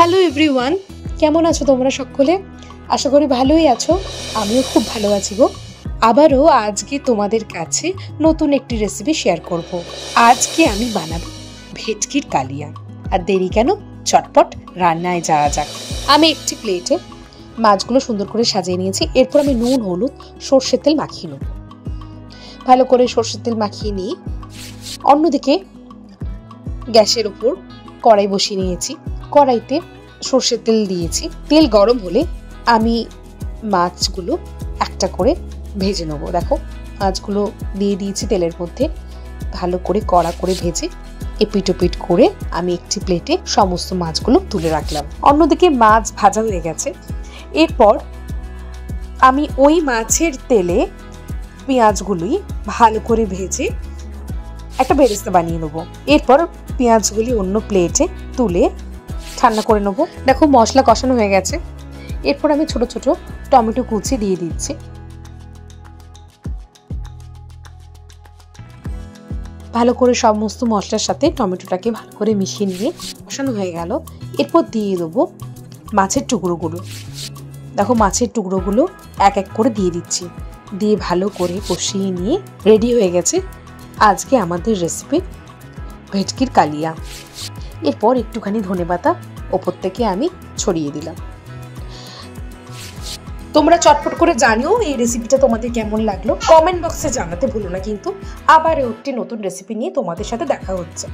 Hello everyone, কেমন আছো তোমরা সকলে? আশা করি ভালোই আছো। আমিও খুব ভালো আছি গো। আবারও আজকে তোমাদের কাছে নতুন একটি রেসিপি শেয়ার করব। আজকে আমি বানাবো ভেটকির কালিয়া। আর দেরি কেন, চটপট রান্নায় যাওয়া যাক। আমি একটি প্লেটে মাছগুলো সুন্দর করে সাজিয়ে নিয়েছি। এরপর আমি নুন, হলুদ, সর্ষের তেল মাখিয়ে নেব। ভালো করে সর্ষের তেল মাখিয়ে নিয়ে অন্যদিকে গ্যাসের উপর কড়াই বসিয়ে নিয়েছি। কড়াইতে সর্ষের তেল দিয়েছি। তেল গরম হলে আমি মাছগুলো একটা করে ভেজে নেবো। দেখো, মাছগুলো দিয়ে দিয়েছি তেলের মধ্যে। ভালো করে কড়া করে ভেজে এপিট ওপিট করে আমি একটি প্লেটে সমস্ত মাছগুলো তুলে রাখলাম। অন্যদিকে মাছ ভাজা হয়ে গেছে। এরপর আমি ওই মাছের তেলে পেঁয়াজগুলোই ভালো করে ভেজে একটা বেরেস্তা বানিয়ে নেবো। এরপর পেঁয়াজগুলি অন্য প্লেটে তুলে ঠান্ডা করে নেবো। দেখো, মশলা কষানো হয়ে গেছে। এরপর আমি ছোট ছোট টমেটো কুচি দিয়ে দিচ্ছি। ভালো করে সমস্ত মশলার সাথে টমেটোটাকে ভালো করে মিশিয়ে নিয়ে কষানো হয়ে গেল। এরপর দিয়ে দেবো মাছের টুকরোগুলো। দেখো, মাছের টুকরোগুলো এক এক করে দিয়ে দিচ্ছি। দিয়ে ভালো করে কষিয়ে নিয়ে রেডি হয়ে গেছে আজকে আমাদের রেসিপি ভেটকির কালিয়া। এরপর একটুখানি ধনেপাতা ওপর থেকে আমি ছড়িয়ে দিলাম। তোমরা চটপট করে জানিও এই রেসিপিটা তোমাদের কেমন লাগলো। কমেন্ট বক্সে জানাতে ভুলো না কিন্তু। আবার একটি নতুন রেসিপি নিয়ে তোমাদের সাথে দেখা হচ্ছে।